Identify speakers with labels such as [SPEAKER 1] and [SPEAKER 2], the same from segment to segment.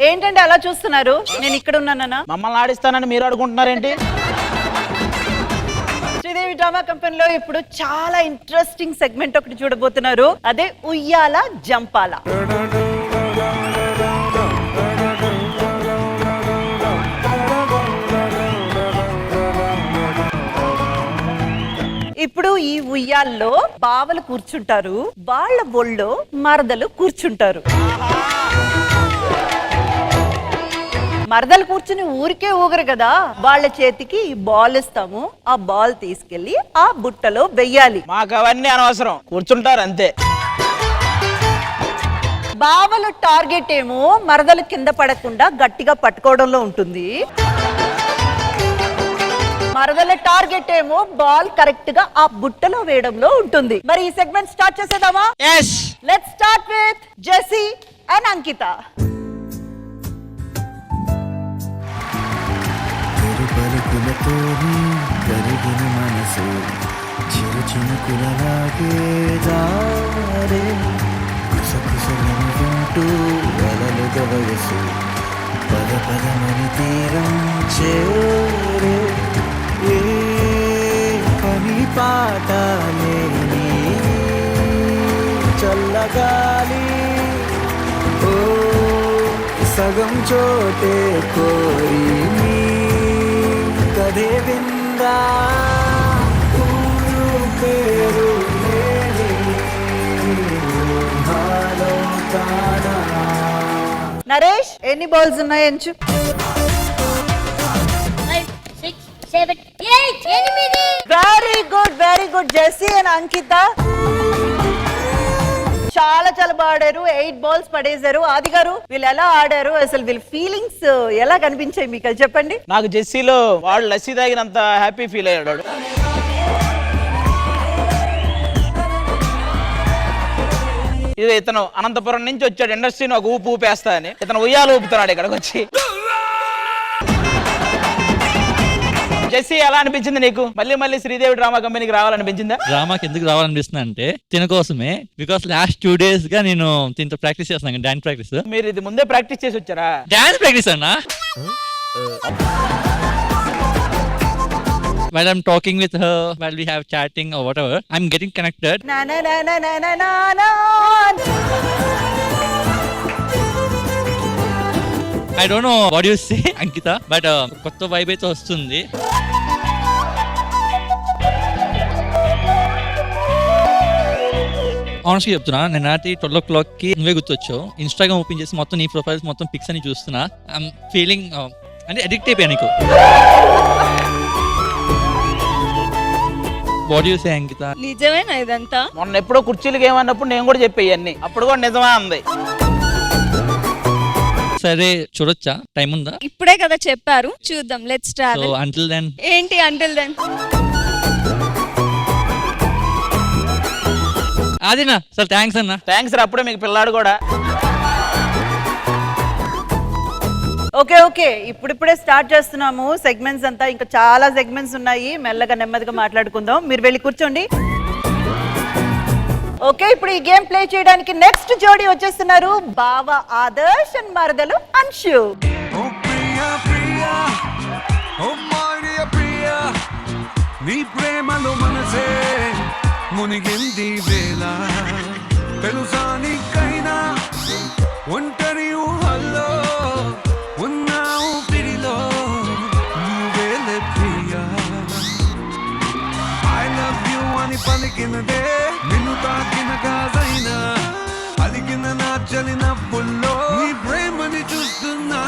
[SPEAKER 1] ఏంటంటే అలా చూస్తున్నారు? నేను ఇక్కడ ఉన్నానన్నా.
[SPEAKER 2] మమ్మల్ని ఆడిస్తానని మీరు అడుగుంటున్నారేంటి?
[SPEAKER 1] శ్రీదేవి డ్రామా కంపెనీలో ఇప్పుడు చాలా ఇంట్రెస్టింగ్ సెగ్మెంట్ ఒకటి చూడబోతున్నారు. అదే ఉయ్యాల జంపాల. ఇప్పుడు ఈ ఉయ్యాల్లో బావలు కూర్చుంటారు, వాళ్ళ ఒళ్ళో మరదలు కూర్చుంటారు. మరదలు కూర్చుని ఊరికే ఊగరు కదా, వాళ్ళ చేతికి ఈ బాల్ ఇస్తాము. ఆ బాల్ తీసుకెళ్లి ఆ బుట్టలో వెయ్యాలి.
[SPEAKER 2] మాకు అవన్నీ అనవసరం, కూర్చుంటారు అంతే.
[SPEAKER 1] బావలు టార్గెట్ ఏమో మరదలు కింద పడకుండా గట్టిగా పట్టుకోవడంలో ఉంటుంది. మరదల టార్గెట్ ఏమో బాల్ కరెక్ట్ గా ఆ బుట్టలో వేయడంలో ఉంటుంది. మరి ఈ సెగ్మెంట్ స్టార్ట్ చేసేద్దామా?
[SPEAKER 2] yes
[SPEAKER 1] let's start with Jessie and Ankita.
[SPEAKER 3] పలుకులతోని కరిగిన మనసు చిరు చినుకులలాగే జారే కుసకుసలను వింటూ వలలుగ వయసు పద పదమని తీరం చేరే ఏ పని పాట లేని చల్లగాలి ఓ సగం చోటే కోరి కదే విందా ఊరు పేరు
[SPEAKER 1] నరేష్, ఎన్ని బాల్స్ ఉన్నాయి ఎంచు?
[SPEAKER 4] 5, 6, 7, 8, 8.
[SPEAKER 1] Very good, very good. Jessie and Ankita చాలా చాలా బాగా ఆడారు. 8 బాల్స్ పడేశారు. ఆది గారు, వీళ్ళు ఎలా ఆడారు? అసలు వీళ్ళ ఫీలింగ్స్ ఎలా కనిపించాయి మీకు, అది చెప్పండి.
[SPEAKER 2] నాకు జెస్సీలో వాళ్ళు లస్సీ తాగినంత హ్యాపీ ఫీల్ అయ్యాడు. ఇది ఇతను అనంతపురం నుంచి వచ్చాడు ఇండస్ట్రీని ఒక ఊపు ఊపేస్తా అని. ఇతను ఉయ్యాలు ఊపుతున్నాడు ఇక్కడికి వచ్చి. జెస్సీ, ఎలా అనిపించింది నీకు? మళ్ళీ మళ్ళీ శ్రీదేవి డ్రామా కంపెనీకి రావాలనిపించిందా?
[SPEAKER 5] డ్రామాకి ఎందుకు రావాలనిపిస్తుంది అంటే తిన కోసమే. బికాస్ లాస్ట్ 2 days గా నేను దీంతో ప్రాక్టీస్ చేస్తున్నాను, డాన్స్ ప్రాక్టీస్.
[SPEAKER 2] మీరు ఇది ముందే ప్రాక్టీస్ చేసి వచ్చారా?
[SPEAKER 5] డాన్స్ ప్రాక్టీస్ అన్నా. While I'm talking with her, while we have chatting or whatever, I'm getting connected.
[SPEAKER 1] నా నా నా నా నా నా నా నా.
[SPEAKER 5] I don't know what you say, Ankita, but కొత్త వైబ్ అయితే వస్తుంది. ఆనెస్ట్గా చెప్తున్నా, నేను రాత్రి 12 o'clock నువ్వే గుర్తొచ్చావు. ఇన్స్టాగ్రామ్ ఓపెన్ చేసి మొత్తం నీ ప్రొఫైల్స్ మొత్తం పిక్స్ అని చూస్తున్నా. ఐఎమ్ ఫీలింగ్ అంటే అడిక్ట్ అయిపోయా నీకు. వాట్ యు సే అంకిత?
[SPEAKER 4] నిజమేనా ఇదంతా?
[SPEAKER 2] మొన్న ఎప్పుడో కుర్చీలకు ఏమన్నప్పుడు నేను కూడా చెప్పేయి అన్ని, అప్పుడు కూడా నిజమా అంది.
[SPEAKER 5] సరే చూడొచ్చా? టైం ఉందా?
[SPEAKER 4] ఇప్పుడే కదా చెప్పారు, చూద్దాం. Let's
[SPEAKER 5] so
[SPEAKER 4] travel.
[SPEAKER 5] Until then
[SPEAKER 4] ఏంటి అంటిల్ దెన్?
[SPEAKER 5] అదేనా సార్? థ్యాంక్స్ అన్న.
[SPEAKER 2] థ్యాంక్స్ రా, అప్పుడే మీకు పిల్లాడు కూడా.
[SPEAKER 1] ఓకే ఓకే, ఇప్పుడిప్పుడే స్టార్ట్ చేస్తున్నాము సెగ్మెంట్స్ అంతా. ఇంకా చాలా సెగ్మెంట్స్ ఉన్నాయి, మెల్లగా నెమ్మదిగా మాట్లాడుకుందాం. మీరు వెళ్ళి కూర్చోండి. ఓకే, ఇప్పుడు ఈ గేమ్ ప్లే చేయడానికి నెక్స్ట్ జోడీ వచ్చేస్తున్నారు. బావ ఆదర్శ్ అండ్ మరదలు అంశు.
[SPEAKER 6] నీ ప్రేమలో మనసే మునిగింది వేళ తెలుసా నీకైనా ఒంటరి ఊహల్లో ఉన్నావు పిడిలో నువ్వేలే ప్రియా ఐ లవ్ యూ అని పలికినదే నిన్ను తాకిన కాదైనా అలిగిన నా చలి నవ్వుల్లో నీ ప్రేమని చూస్తున్నా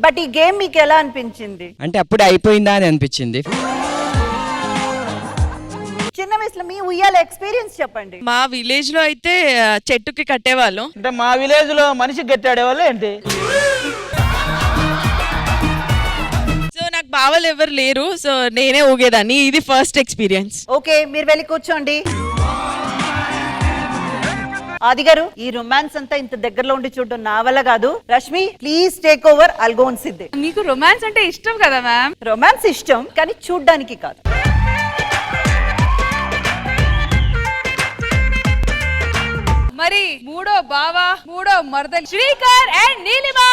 [SPEAKER 1] బట్ ఈ గేమ్ మీకు ఎలా అనిపించింది?
[SPEAKER 7] అంటే అప్పుడే అయిపోయిందా అని అనిపించింది.
[SPEAKER 1] చిన్న వయసులో మీ ఉయ్యాల ఎక్స్పీరియన్స్ చెప్పండి.
[SPEAKER 8] మా విలేజ్ లో అయితే చెట్టుకి కట్టేవాళ్ళం.
[SPEAKER 2] అంటే మా విలేజ్ లో మనిషికి గట్టాడేవాళ్ళు ఏంటి?
[SPEAKER 8] సో నాకు బావలు ఎవరు లేరు, సో నేనే ఊగేదాన్ని. ఇది ఫస్ట్ ఎక్స్పీరియన్స్.
[SPEAKER 1] ఓకే, మీరు వెళ్ళి కూర్చోండి. ఆది గారు, ఈ రొమాన్స్ అంతా ఇంత దగ్గరలో ఉండి చూడడం నా వల్ల కాదు. Rashmi, please take over. అల్గోన్ సిద్ధి.
[SPEAKER 9] మీకు రొమాన్స్ అంటే ఇష్టం కదా మ్యామ్?
[SPEAKER 1] రొమాన్స్ ఇష్టం, కానీ చూడ్డానికి కాదు.
[SPEAKER 9] మరి మూడో బావా, మూడో మర్దల్ శ్రీకర్ అండ్ నీలిమా.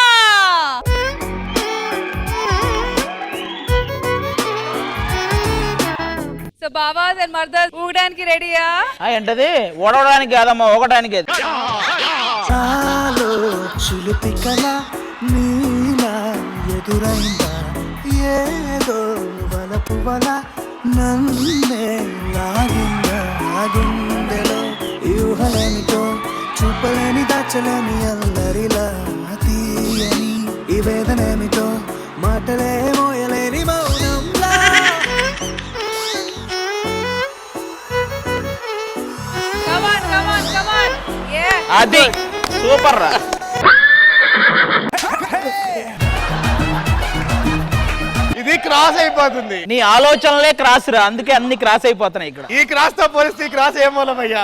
[SPEAKER 9] సో బావాస్ అండ్ మర్దల్ ఊగడానికి రెడీయా?
[SPEAKER 2] ఏంటది? ఓడవడానికి కాదమ్మా, ఒకడానికి.
[SPEAKER 3] చాలో చిలుపి కళ నీలా ఎదురైందా, ఏదో వలపు వల నన్నే లాగిందా, గుండెలో ఊహలేనితో చూపలేని దాచలేని అల్లరిలా తీయని ఈ వేదనేమిటో మాటలే మోయలేని మౌనంలా.
[SPEAKER 9] Come on, come on, come on. Yeah.
[SPEAKER 2] అది సూపర్ రా.
[SPEAKER 10] ఇది క్రాస్ అయిపోతుంది.
[SPEAKER 2] నీ ఆలోచనలే క్రాస్ రా, అందుకే అన్ని క్రాస్ అయిపోతున్నాయి ఇక్కడ.
[SPEAKER 10] ఈ క్రాస్ తో పోలిస్తే ఈ cross ఏమోలమయ్యా.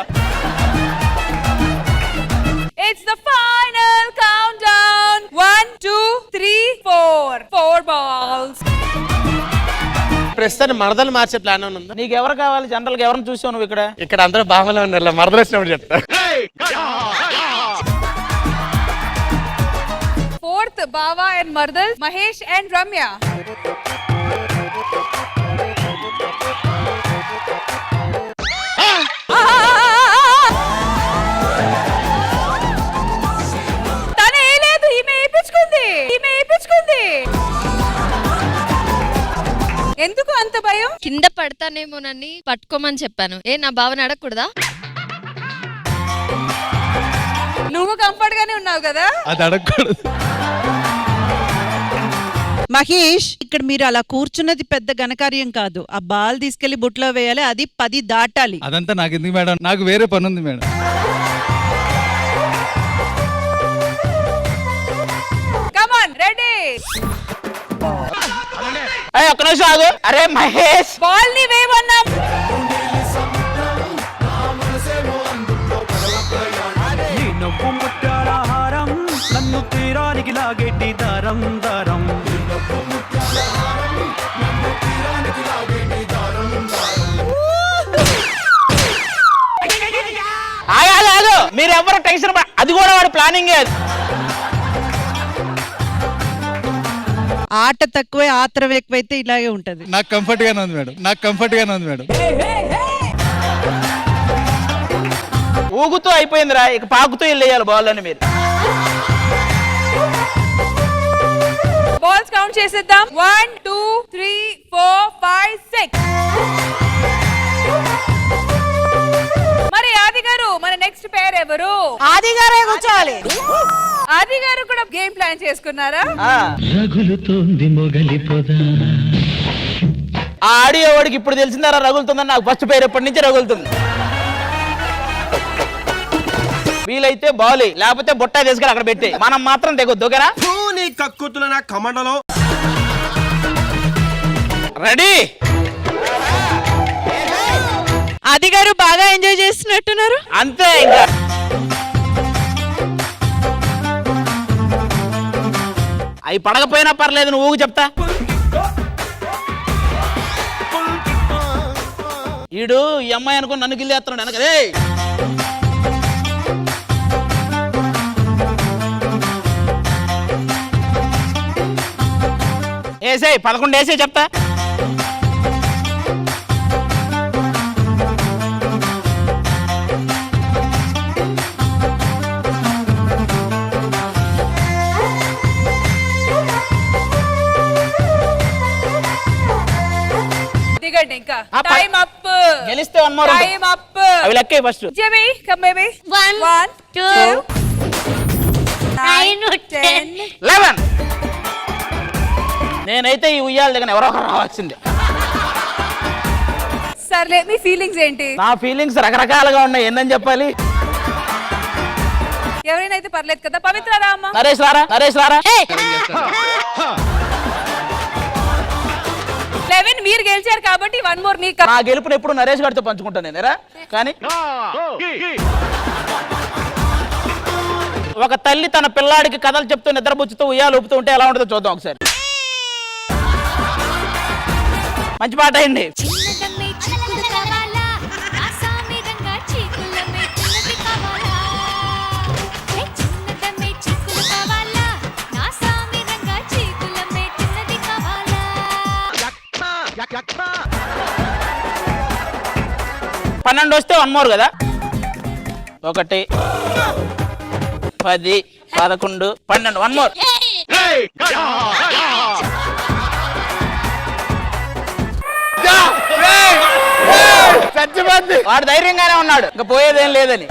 [SPEAKER 9] It's the final countdown. 1, 2, 3, 4. 4 balls.
[SPEAKER 10] ప్రస్తుతాన్ని మరదలు మార్చే ప్లాన్ ఉందా?
[SPEAKER 2] నీకు ఎవరు కావాలి? జనరల్ గా ఎవరిని చూసావు నువ్వు ఇక్కడ?
[SPEAKER 10] ఇక్కడ అందరూ బాగానే ఉన్నారు, మరదలు వచ్చినప్పుడు చెప్తా.
[SPEAKER 9] 4th బావా అండ్ మర్దల్ మహేష్ అండ్ రమ్య. తనే లేదు, ఈమె ఏపించుకుంది. ఎందుకు అంత భయం?
[SPEAKER 4] కింద పడతానేమోనని పట్టుకోమని చెప్పాను. నా బావని అడగకూడదా?
[SPEAKER 9] నువ్వు కంఫర్ట్ గానే ఉన్నావు కదా.
[SPEAKER 5] అది అడగకూడదు.
[SPEAKER 1] మహేష్, ఇక్కడ మీరు అలా కూర్చున్నది పెద్ద ఘనకార్యం కాదు. ఆ బాల్ తీసుకెళ్లి బుట్లో వేయాలి, అది 10 దాటాలి.
[SPEAKER 5] అదంతా నాకు ఎందుకు మేడం, నాకు వేరే పని ఉంది మేడం.
[SPEAKER 9] Come on, ready.
[SPEAKER 2] ఒక్క నిమిషం ఆగు. అరే మహేష్,
[SPEAKER 9] బాల్ ని వేయమన్నాం.
[SPEAKER 3] నవ్వు ముత్యాలహారం నన్ను తీరానికి లాగేటి దారం దారం.
[SPEAKER 2] ఆగు. మీరెవరు టెన్షన్ అది కూడా వాడు ప్లానింగ్.
[SPEAKER 1] ఆట తక్కువే ఆత్రం ఎక్కువైతే ఇలాగే ఉంటది.
[SPEAKER 5] నాకు కంఫర్ట్ గానే ఉంది మేడం.
[SPEAKER 2] ఊగుతూ అయిపోయిందిరా, ఇక పాకుతూ వెళ్ళేయాలి బాల్ అని మీరు.
[SPEAKER 9] బాల్స్ కౌంట్ చేసేద్దాం. 1, 2, 3, 4, 5, 6. మరి ఆది గారు, మన నెక్స్ట్ పేర్ ఎవరు?
[SPEAKER 1] ఆది గారే కూర్చోవాలి.
[SPEAKER 9] ఆది గారు కూడా గేమ్ ప్లాన్ చేసుకున్నారా?
[SPEAKER 2] ఆ ఆడియో వాడికి ఇప్పుడు తెలిసిందారా రగులుతుందని. నాకు ఫస్ట్ పేరు ఎప్పటి నుంచి రగులుతుంది. వీలైతే బాల్, లేకపోతే బొట్టా తీసుకెళ్ళి అక్కడ పెట్టి మనం మాత్రం తెగొద్దు. ఓకేనా?
[SPEAKER 10] కక్కుతుల నా కమండలో
[SPEAKER 2] రెడీ.
[SPEAKER 8] ఆది గారు బాగా ఎంజాయ్ చేస్తున్నట్టున్నారు.
[SPEAKER 2] అంతే ఇంకా. అవి పడకపోయినా పర్లేదు, నువ్వు ఊగు చెప్తా. ఈడు ఈ అమ్మాయి అనుకుని నన్ను గిల్లేస్తున్నాడు వెనకరే. వేసే 11 వేసే చెప్తా.
[SPEAKER 9] దిగండి ఇంకా.
[SPEAKER 2] ఆ,
[SPEAKER 9] టైం అప్.
[SPEAKER 2] గెలిస్తే 1 more.
[SPEAKER 9] Time up.
[SPEAKER 2] అవి లెక్క ఫస్ట్.
[SPEAKER 9] జెబీ, come baby. 1, 2, 9, 10,
[SPEAKER 2] 11. నేనైతే ఈ ఉయ్యాల దగ్గర ఎవరో ఒకరు రావాల్సిందే.
[SPEAKER 9] సర్లే మీ ఫీలింగ్స్ ఏంటి?
[SPEAKER 2] నా ఫీలింగ్స్ రకరకాలుగా ఉన్నాయి, ఏందని చెప్పాలి.
[SPEAKER 9] ఎవరైనా అయితే పర్లేదు కదా. పవిత్ర రామ్మ.
[SPEAKER 2] నరేష్ రారా, నరేష్ రారా.
[SPEAKER 9] లెవెన్ మీరు గెలిచారు కాబట్టి 1 more మీకు.
[SPEAKER 2] నా గెలుపుని ఎప్పుడు నరేష్ గారితో పంచుకుంటాను నేనేరా. కానీ ఒక తల్లి తన పిల్లాడికి కథలు చెప్తూ నిద్రపుచ్చుతూ ఉయ్యాలు ఊపుతూ ఉంటే ఎలా ఉంటుందో చూద్దాం ఒకసారి. మంచి పాట అయింది. పన్నెండు వస్తే 1 more కదా. 1 10 11 12 1 more. చచ్చిపోద్ది. వాడు ధైర్యంగానే ఉన్నాడు, ఇంకా పోయేదేం లేదని.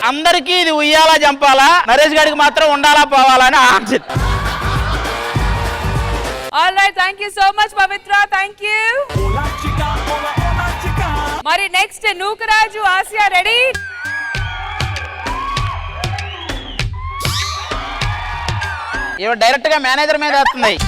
[SPEAKER 2] అందరికీ ఇది ఉయ్యాలా జంపాలా, నరేష్ గారికి మాత్రం ఉండాలా పోవాలా అని answer.
[SPEAKER 9] All right, thank you so much Pavitra, thank you. మరి నెక్స్ట్ నూకరాజు, ఆసియా రెడీ?
[SPEAKER 2] ఇవి డైరెక్ట్ గా మేనేజర్ మీద వస్తున్నాయి.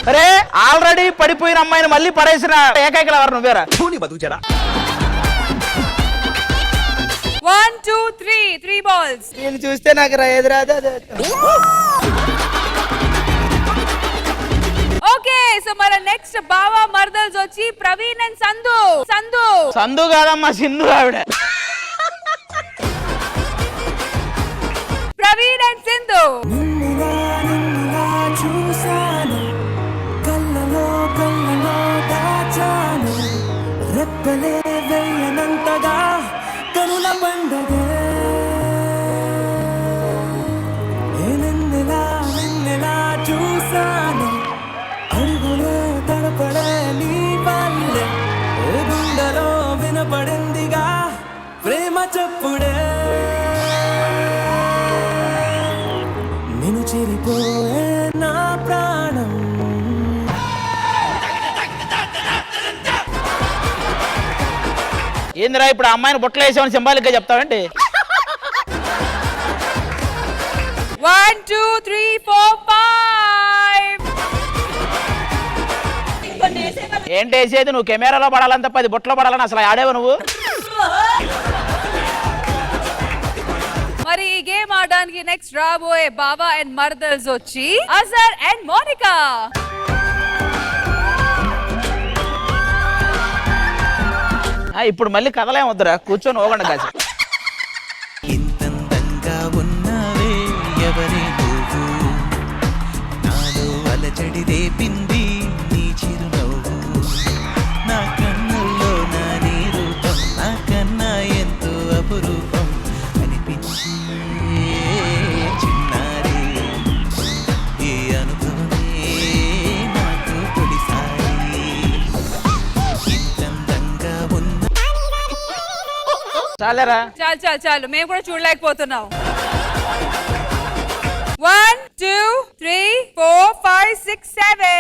[SPEAKER 2] అరే ఆల్రెడీ పడిపోయిన అమ్మాయిని మళ్ళీ పడేసిన ఏకైకల వారు నువ్వేరా.
[SPEAKER 9] 1 2 3 3 balls.
[SPEAKER 2] నేను చూస్తే నాకు ఎదురాదు.
[SPEAKER 9] ఓకే, సో మన నెక్స్ట్ బావా మర్దల్స్ వచ్చి ప్రవీణ్ అండ్ సందు. సందు
[SPEAKER 2] సందు కాదమ్మా, సింధు ఆవిడ.
[SPEAKER 9] ప్రవీణ్ అండ్ సింధు.
[SPEAKER 3] రెప్పలే వేయనంతగా కనుల పండగే నిన్నెలా చూసాను, అడుగులే తడపడే నీ వల్లే, గుండెలో వినపడిందిగా ప్రేమ చెప్పుడే, నిన్ను చెరిపోయే నా ప్రాణం.
[SPEAKER 2] ఏందిరా ఇప్పుడు అమ్మాయిని బుట్టలు వేసామని సింబాలిక్ గా చెప్తావండి.
[SPEAKER 9] 1 2 3 4 5.
[SPEAKER 2] ఏంటి వేసేది? నువ్వు కెమెరాలో పడాలని తప్ప 10 బుట్టలో పడాలని అసలు ఆడేవా నువ్వు?
[SPEAKER 9] మరి ఈ గేమ్ ఆడడానికి నెక్స్ట్ రాబోయే బావా అండ్ మర్దల్స్ వచ్చి అజర్ అండ్ మోనికా.
[SPEAKER 2] ఇప్పుడు మళ్ళీ కథలేం వద్దురా, కూర్చొని ఓగండి కాసి.
[SPEAKER 3] ఇంతందంగా ఉన్నావే ఎవరే నువ్వు, నాలో అలచడి రేపింది నీ చిరునవ్వు, నా కన్నుల్లో నా నీ రూపం, నా కన్నా ఎంతో అపురూపం అనిపించి చిన్నారి, ఏ అనుభవమే నాకు తొలిసారి, ఇంతందంగా ఉన్న.
[SPEAKER 2] చాలేరా,
[SPEAKER 9] చాలు చాలు చాలు, మేము కూడా చూడలేకపోతున్నాం. 1 2 3 4 5 6 7.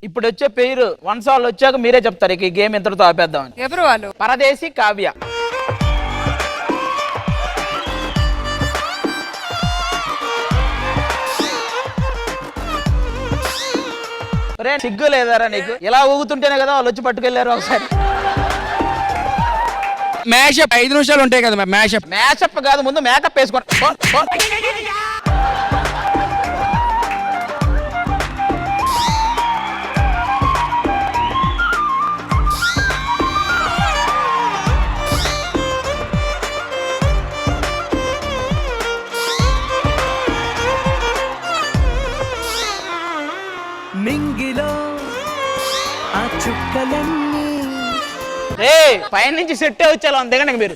[SPEAKER 2] ఇప్పుడు వచ్చే పేరు 1 సాల్ వచ్చాక మీరే చెప్తారు ఇక ఈ గేమ్ ఎంతటితో ఆపేద్దామని.
[SPEAKER 9] ఎవరు వాళ్ళు?
[SPEAKER 2] పరదేశి కావ్య. సిగ్గు లేదారా నీకు? ఇలా ఊగుతుంటేనే కదా వాళ్ళు వచ్చి పట్టుకెళ్లారు ఒకసారి.
[SPEAKER 10] మ్యాషప్ 5 నిమిషాలు ఉంటాయి కదా మ్యాషప్.
[SPEAKER 2] మ్యాచప్ కాదు, ముందు మేకప్ వేసుకోండి.
[SPEAKER 3] చుక్కలన్నీ
[SPEAKER 2] రే పైన నుంచి సెట్టే వచ్చేలా దిగండి మీరు.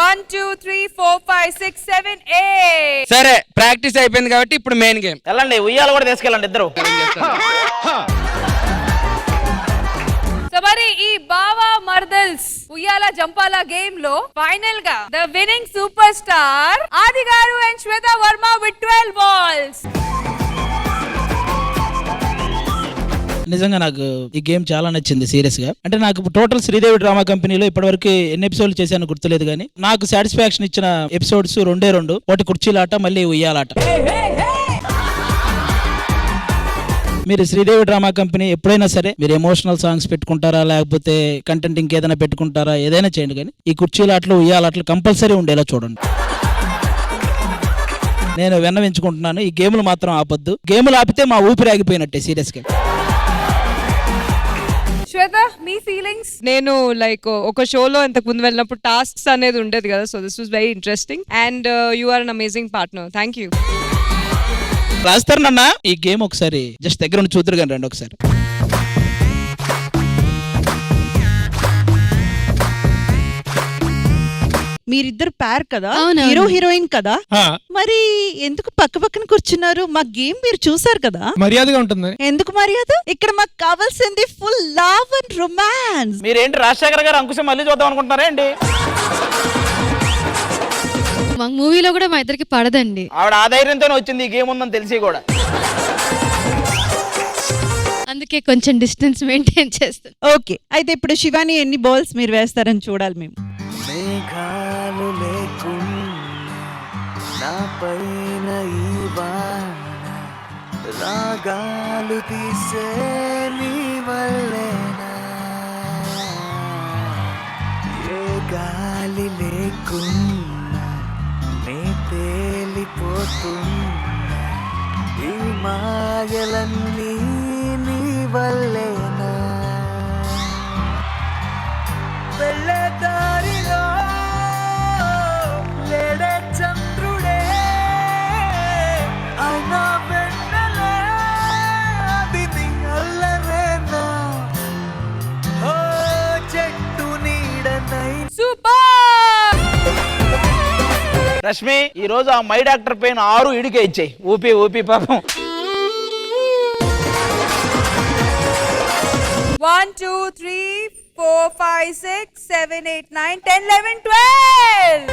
[SPEAKER 9] 1 2 3 4 5 6 7 8.
[SPEAKER 7] సరే ప్రాక్టీస్ అయిపోయింది కాబట్టి ఇప్పుడు మెయిన్ గేమ్.
[SPEAKER 2] వెళ్ళండి ఉయ్యాలు కూడా తీసుకెళ్ళండి ఇద్దరు.
[SPEAKER 9] సో మరి ఈ బావా మర్దల్స్ ఉయ్యాల జంపాల గేమ్ లో ఫైనల్ గా ద విన్నింగ్ సూపర్ స్టార్ ఆది గారు and Shweta Varma with 12 balls.
[SPEAKER 11] నిజంగా నాకు ఈ గేమ్ చాలా నచ్చింది సీరియస్ గా. అంటే నాకు టోటల్ శ్రీదేవి డ్రామా కంపెనీలో ఇప్పటివరకు ఎన్ని ఎపిసోడ్లు చేశాను గుర్తులేదు, కానీ నాకు సాటిస్ఫాక్షన్ ఇచ్చిన ఎపిసోడ్స్ 2 ఒకటి కుర్చీలాట, మళ్ళీ ఉయ్యాలాట. మీరు శ్రీదేవి డ్రామా కంపెనీ ఎప్పుడైనా సరే మీరు ఎమోషనల్ సాంగ్స్ పెట్టుకుంటారా, లేకపోతే కంటెంట్ ఇంకేదైనా పెట్టుకుంటారా, ఏదైనా చేయండి, కానీ ఈ కుర్చీలాటలు ఉయ్యాలాటలు కంపల్సరీ ఉండేలా చూడండి. నేను విన్నవించుకుంటున్నాను, ఈ గేములు మాత్రం ఆపొద్దు. గేములు ఆపితే మా ఊపిరి ఆగిపోయినట్టే సీరియస్ గా.
[SPEAKER 9] శ్వేత మీ ఫీలింగ్స్?
[SPEAKER 8] నేను లైక్ ఒక షోలో ఇంతకు ముందు వెళ్ళినప్పుడు టాస్క్స్ అనేది ఉండేది కదా, so this was very interesting and you are an amazing partner. Thank you.
[SPEAKER 11] రాస్తారు నాన్న. ఈ గేమ్ ఒకసారి జస్ట్ దగ్గర ఉండి చూద్దరు కానీ రండి ఒకసారి.
[SPEAKER 1] మీరిద్దరు పేర్ కదా,
[SPEAKER 4] అవునవును.
[SPEAKER 1] హీరో హీరోయిన్ కదా, మరి ఎందుకు పక్క పక్కన కూర్చున్నారు? మా గేమ్ మీరు చూసారు కదా.
[SPEAKER 10] మర్యాదగా ఉంటుంది.
[SPEAKER 1] ఎందుకు మర్యాద? ఇక్కడ మాకు కావాల్సింది ఫుల్ లవ్ అండ్ రొమాన్స్.
[SPEAKER 2] మీరేంటి రాజశేఖర్ గారు అంకుశం మళ్ళీ చూద్దాం అనుకుంటున్నారా అండి?
[SPEAKER 4] మా మూవీలో కూడా మా ఇద్దరికి పడదండి.
[SPEAKER 2] ఆవిడ ఆధైర్యంతోనే వచ్చింది ఈ గేమ్ ఉందని తెలిసి కూడా.
[SPEAKER 4] అందుకే కొంచెం డిస్టెన్స్ మెయింటైన్ చేస్తాను.
[SPEAKER 1] ఓకే, అయితే ఇప్పుడు శివాని ఎన్ని బాల్స్ మీరు వేస్తారని చూడాలి మేము.
[SPEAKER 3] మేఘాలు లేకున్నా నా పైన ఈ వాన రాగాలు తీసే నీ వల్లేనా ఏ గాలి లేకున్నా నే తేలిపోతున్నా ఈ మాయలన్నీ నీ వల్లేనా వెళ్ళే దారిలో లేడే చంద్రుడే అయినా వెన్నెలే అది నీ అల్లరేనా ఓ చెట్టు నీడనై.
[SPEAKER 9] సూపర్
[SPEAKER 2] రష్మి ఈ రోజు ఆ మై డాక్టర్ పైన 6 ఇడికే ఇచ్చాయి ఊపి ఊపి పాపం.
[SPEAKER 9] 1 2 3 4 5 6 7 8 9 10 11 12.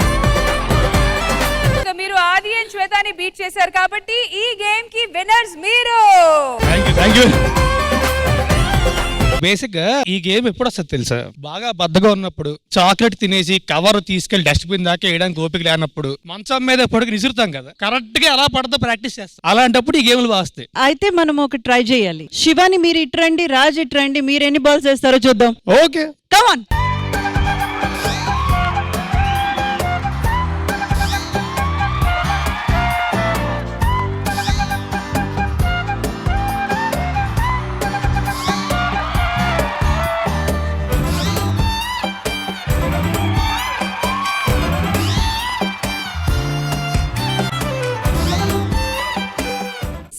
[SPEAKER 9] సో మీరు ఆది అండ్ శ్వేతాని బీట్ చేశారు కాబట్టి ఈ గేమ్ కి విన్నర్స్ మీరు.
[SPEAKER 10] Thank you. బేసిక్ గా ఈ గేమ్ ఎప్పుడు వస్తుంది తెలుసా? బాగా బద్దగా ఉన్నప్పుడు, చాక్లెట్ తినేసి కవర్ తీసుకెళ్లి డస్ట్బిన్ దాకా వేయడానికి ఓపిక లేనప్పుడు, మంచం మీద పొడికి నిసురుతాం కదా, కరెక్ట్ గా ఎలా పడదో ప్రాక్టీస్ చేస్తాం. అలాంటప్పుడు ఈ గేమ్లు వస్తాయి.
[SPEAKER 1] అయితే మనం ఒక ట్రై చేయాలి. శివాని మీరు ఇట్రండి, రాజ్ ఇట్రండి, మీరు ఎన్ని బాల్స్ వేస్తారో చూద్దాం.
[SPEAKER 10] Okay
[SPEAKER 1] come on.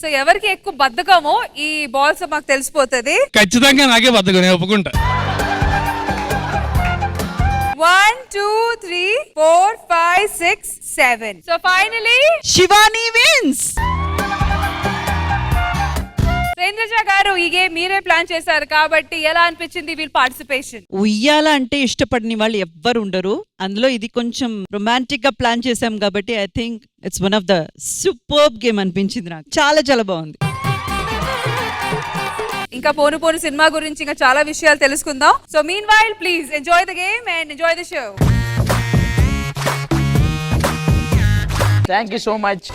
[SPEAKER 9] సో ఎవరికి ఎక్కువ బద్ధకమో ఈ బాల్స్ మాకు తెలిసిపోతుంది.
[SPEAKER 10] ఖచ్చితంగా నాకే బద్దగా, నేను ఒప్పుకుంటా.
[SPEAKER 9] 1 2 3 4 5 6 7. So finally
[SPEAKER 1] Shivani wins.
[SPEAKER 9] Indraja garu ఈ గేమ్ మీరే ప్లాన్ చేశారు కాబట్టి ఎలా అనిపించింది వీళ్ళ పార్టిసిపేషన్?
[SPEAKER 1] ఉయ్యాల అంటే ఇష్టపడని వాళ్ళు ఎవ్వరు ఉండరు. అందులో ఇది కొంచెం రొమాంటిక్ గా ప్లాన్ చేశాం కాబట్టి I think it's one of the superb game అనిపించింది నాకు. చాలా చాలా బాగుంది.
[SPEAKER 9] ఇంకా పోను పోను సినిమా గురించి ఇంకా చాలా విషయాలు తెలుసుకుందాం. So mean while please enjoy the game and enjoy the show.
[SPEAKER 2] Thank you so much.